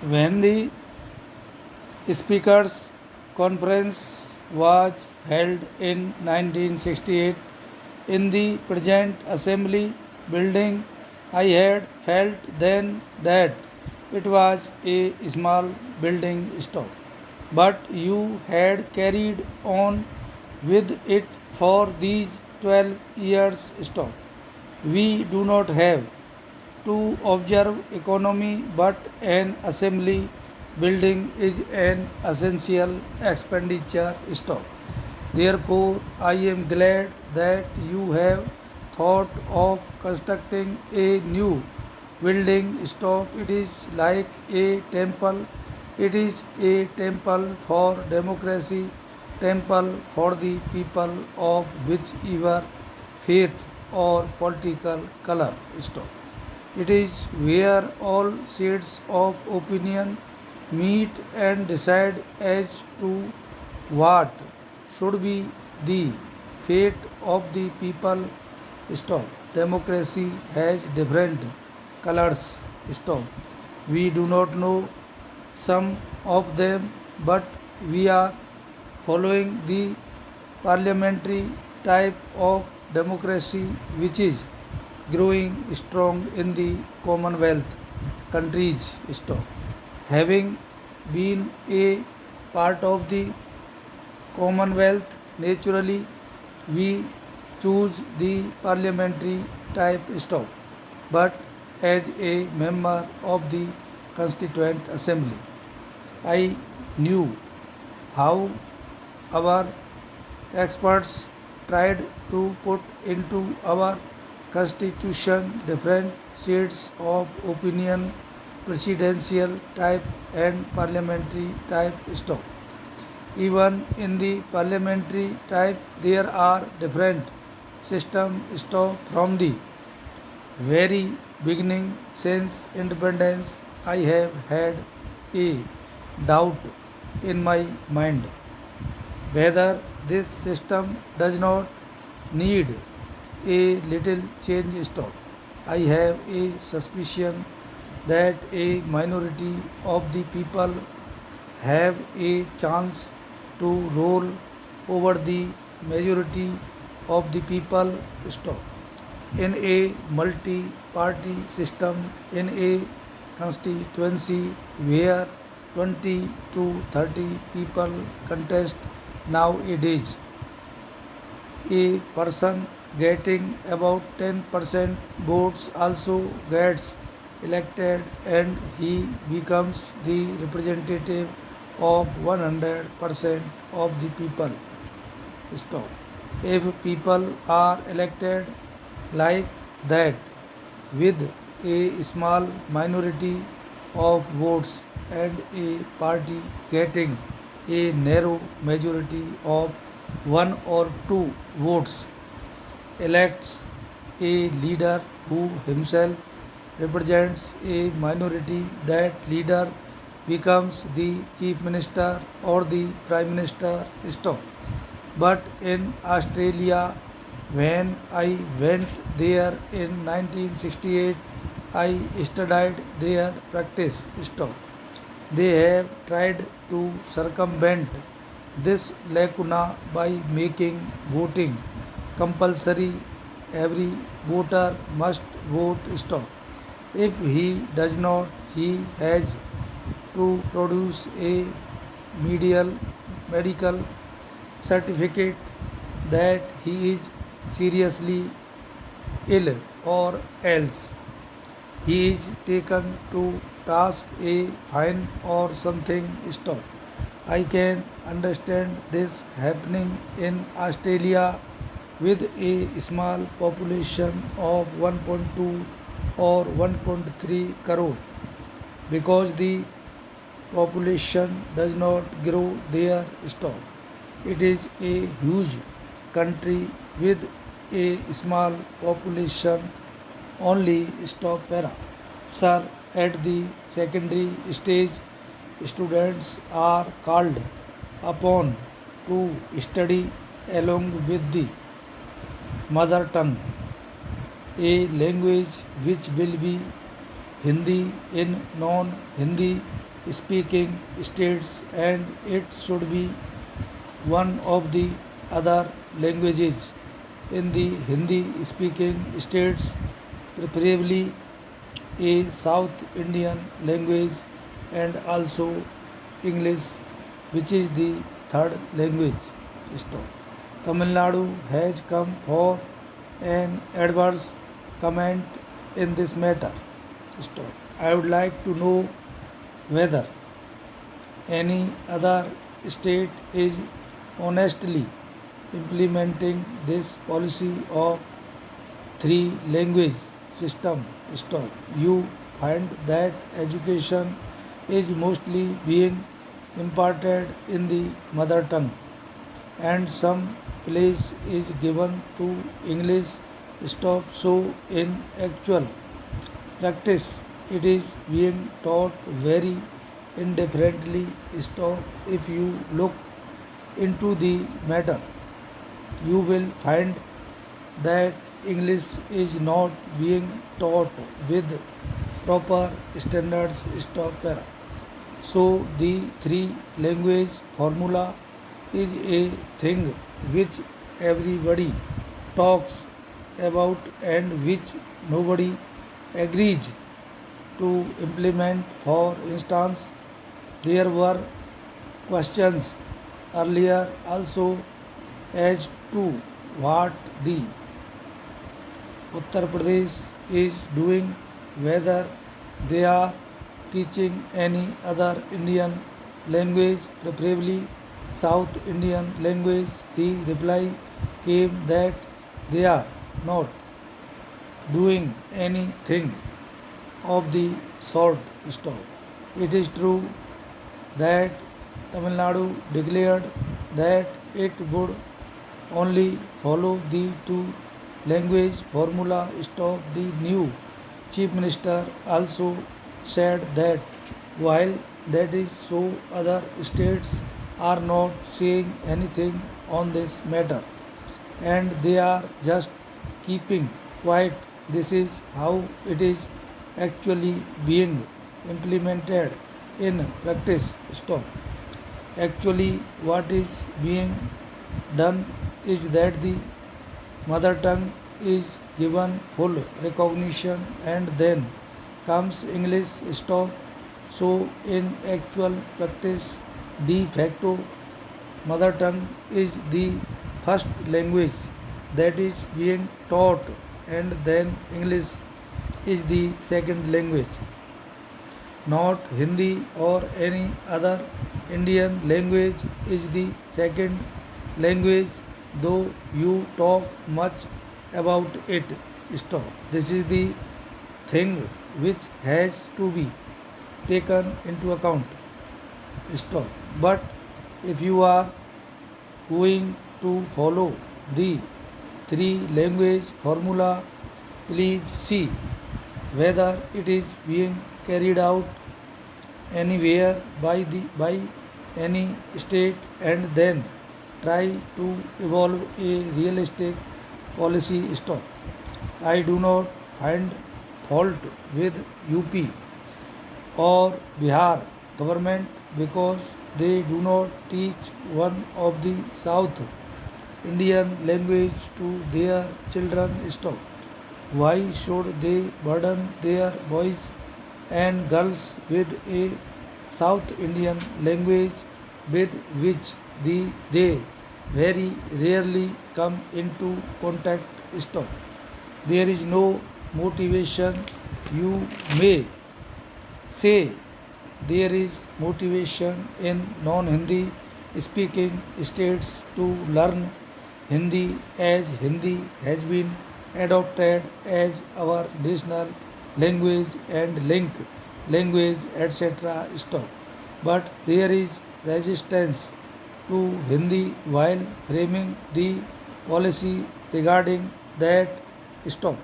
When the Speakers' Conference was held in 1968 in the present Assembly building, I had felt then that it was a small building stock, but you had carried on with it for these 12 years stock. We do not have to observe economy, but an assembly building is an essential expenditure stock. Therefore, I am glad that you have thought of constructing a new building stock. It is like a temple. It is a temple for democracy, temple for the people of whichever faith or political color stock. It is where all shades of opinion meet and decide as to what should be the fate of the people. Stop. Democracy has different colors. Stop. We do not know some of them, but we are following the parliamentary type of democracy which is growing strong in the Commonwealth countries. Stop. Having been a part of the Commonwealth, naturally we choose the parliamentary type stock, but as a member of the Constituent Assembly, I knew how our experts tried to put into our constitution different shades of opinion, presidential type and parliamentary type stock. Even in the parliamentary type, there are different system stock from the very beginning since independence. I have had a doubt in my mind whether this system does not need a little change stock. I have a suspicion that a minority of the people have a chance to roll over the majority of the people stock. In a multi party system, in a constituency where 20 to 30 people contest nowadays, a person getting about 10% votes also gets elected and he becomes the representative of 100% of the people. Stop. If people are elected like that with a small minority of votes and a party getting a narrow majority of one or two votes, elects a leader who himself represents a minority, that leader becomes the chief minister or the prime minister. Stop. But in Australia, when I went there in 1968, I studied their practice. Stop. They have tried to circumvent this lacuna by making voting compulsory. Every voter must vote. Stop. If he does not, he has to produce a medical certificate that he is seriously ill, or else he is taken to task, a fine or something. Stop. I can understand this happening in Australia with a small population of 1.2 or 1.3 crore, because the population does not grow there. Stop. It is a huge country with a small population only. Stop para. Sir, at the secondary stage, students are called upon to study along with the mother tongue, a language which will be Hindi in non-Hindi speaking states, and it should be one of the other languages in the Hindi speaking states, preferably a South Indian language, and also English, which is the third language. Stop. Tamil Nadu has come for an adverse comment in this matter. Stop. I would like to know whether any other state is honestly implementing this policy of three language system. Stop. You find that education is mostly being imparted in the mother tongue, and some place is given to English. Stop. So in actual practice it is being taught very indifferently. Stop. If you look into the matter, you will find that English is not being taught with proper standards. Stop. Para. So the three language formula is a thing which everybody talks about and which nobody agrees to implement. For instance, there were questions earlier also as to what the Uttar Pradesh is doing, whether they are teaching any other Indian language, preferably South Indian language. The reply came that they are not doing anything of the sort. Stop. It is true that Tamil Nadu declared that it would only follow the two language formula. Stop. The new chief minister also said that while that is so, other states are not saying anything on this matter and they are just keeping quiet. This is how it is actually being implemented in practice. Stop. Actually, what is being done is that the mother tongue is given full recognition and then comes English. Stop. So, in actual practice, de facto, mother tongue is the first language that is being taught, and then English is the second language. Not Hindi or any other Indian language is the second language, though you talk much about it. Stop. This is the thing which has to be taken into account. Stop. But if you are going to follow the three language formula, please see whether it is being carried out anywhere by any state, and then try to evolve a realistic policy. Stop. I do not find fault with UP or Bihar government because they do not teach one of the South Indian language to their children. Stop. Why should they burden their boys and girls with a South Indian language with which they very rarely come into contact? Stop. There is no motivation. You may say there is motivation in non-Hindi speaking states to learn Hindi, as Hindi has been adopted as our national language and link language, etc. Stop. But there is resistance to Hindi while framing the policy regarding that. Stop.